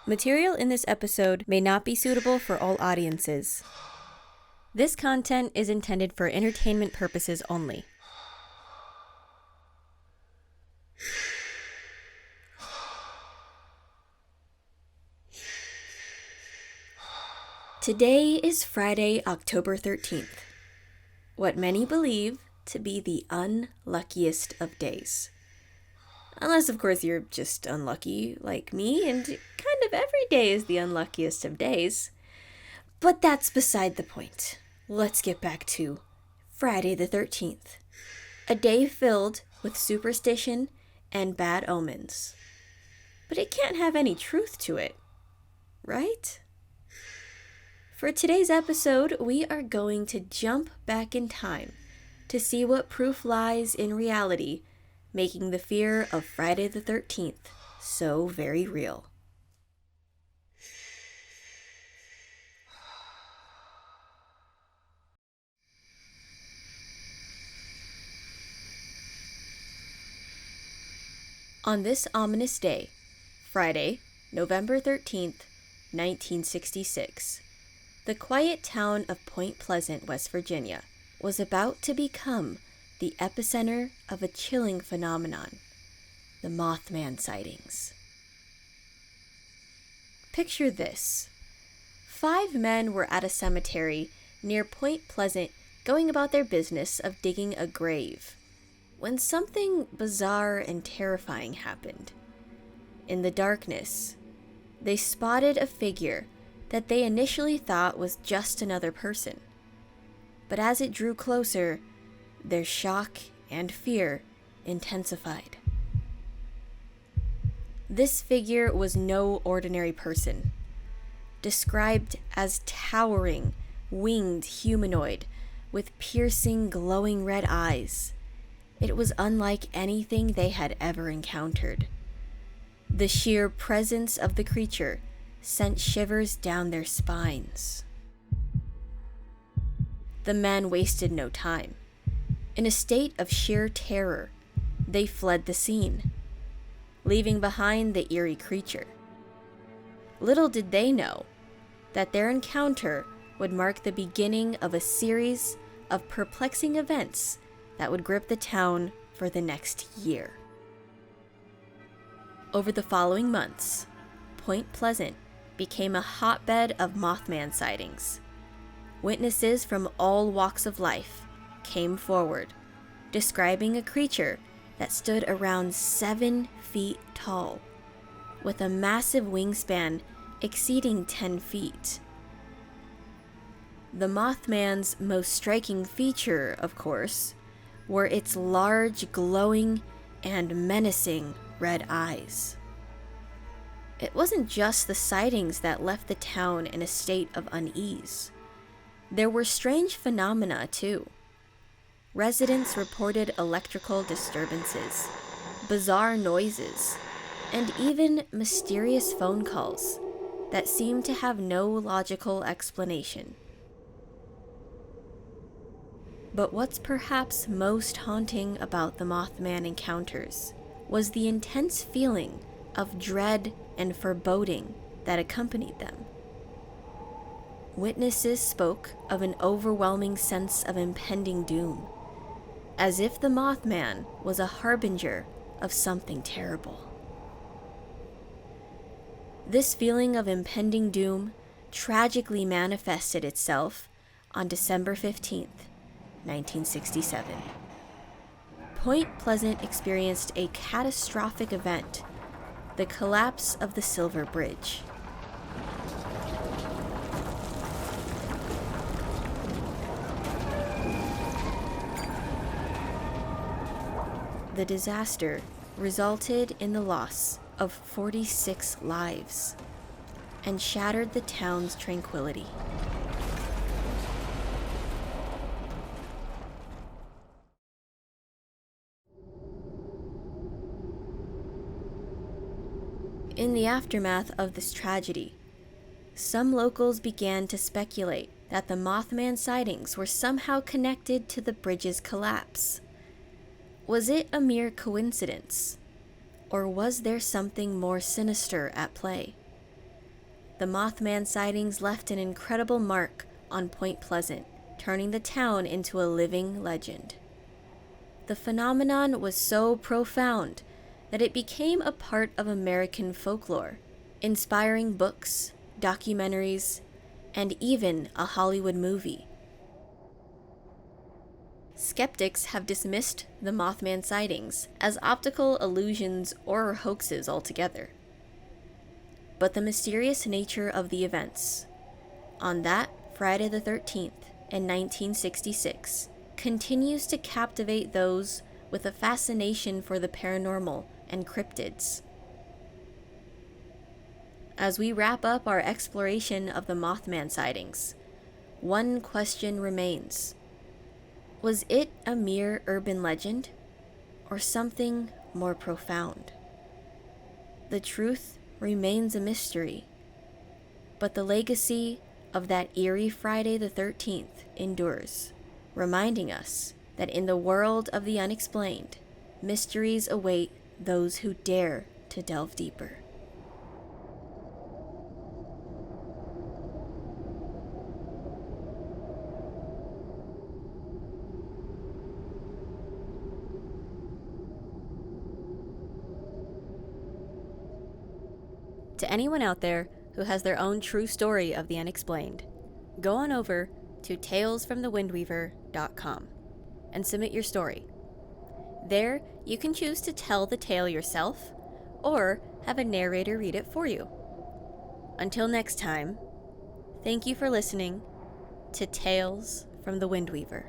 Material in this episode may not be suitable for all audiences. This content is intended for entertainment purposes only. Today is Friday, October 13th, what many believe to be the unluckiest of days. Unless, of course, you're just unlucky like me, and kind of every day is the unluckiest of days. But that's beside the point. Let's get back to Friday the 13th, a day filled with superstition and bad omens. But it can't have any truth to it, right? For today's episode, we are going to jump back in time to see what proof lies in reality, making the fear of Friday the 13th so very real. On this ominous day, Friday, November 13th, 1966, the quiet town of Point Pleasant, West Virginia, was about to become the epicenter of a chilling phenomenon, the Mothman sightings. Picture this. 5 men were at a cemetery near Point Pleasant going about their business of digging a grave, when something bizarre and terrifying happened. In the darkness, they spotted a figure that they initially thought was just another person. But as it drew closer, their shock and fear intensified. This figure was no ordinary person. Described as towering, winged humanoid with piercing, glowing red eyes, it was unlike anything they had ever encountered. The sheer presence of the creature sent shivers down their spines. The men wasted no time. In a state of sheer terror, they fled the scene, leaving behind the eerie creature. Little did they know that their encounter would mark the beginning of a series of perplexing events that would grip the town for the next year. Over the following months, Point Pleasant became a hotbed of Mothman sightings. Witnesses from all walks of life came forward, describing a creature that stood around 7 feet tall, with a massive wingspan exceeding 10 feet. The Mothman's most striking feature, of course, were its large, glowing, and menacing red eyes. It wasn't just the sightings that left the town in a state of unease. There were strange phenomena, too. Residents reported electrical disturbances, bizarre noises, and even mysterious phone calls that seemed to have no logical explanation. But what's perhaps most haunting about the Mothman encounters was the intense feeling of dread and foreboding that accompanied them. Witnesses spoke of an overwhelming sense of impending doom, as if the Mothman was a harbinger of something terrible. This feeling of impending doom tragically manifested itself on December 15th, 1967. Point Pleasant experienced a catastrophic event, the collapse of the Silver Bridge. The disaster resulted in the loss of 46 lives and shattered the town's tranquility. In the aftermath of this tragedy, some locals began to speculate that the Mothman sightings were somehow connected to the bridge's collapse. Was it a mere coincidence, or was there something more sinister at play? the Mothman sightings left an incredible mark on Point Pleasant, turning the town into a living legend. The phenomenon was so profound that it became a part of American folklore, inspiring books, documentaries, and even a Hollywood movie. Skeptics have dismissed the Mothman sightings as optical illusions or hoaxes altogether. But the mysterious nature of the events on that Friday the 13th in 1966 continues to captivate those with a fascination for the paranormal and cryptids. As we wrap up our exploration of the Mothman sightings, one question remains. Was it a mere urban legend, or something more profound? The truth remains a mystery, but the legacy of that eerie Friday the 13th endures, reminding us that in the world of the unexplained, mysteries await those who dare to delve deeper. To anyone out there who has their own true story of the unexplained, go on over to talesfromthewindweaver.com and submit your story. There, you can choose to tell the tale yourself or have a narrator read it for you. Until next time, thank you for listening to Tales from the Windweaver.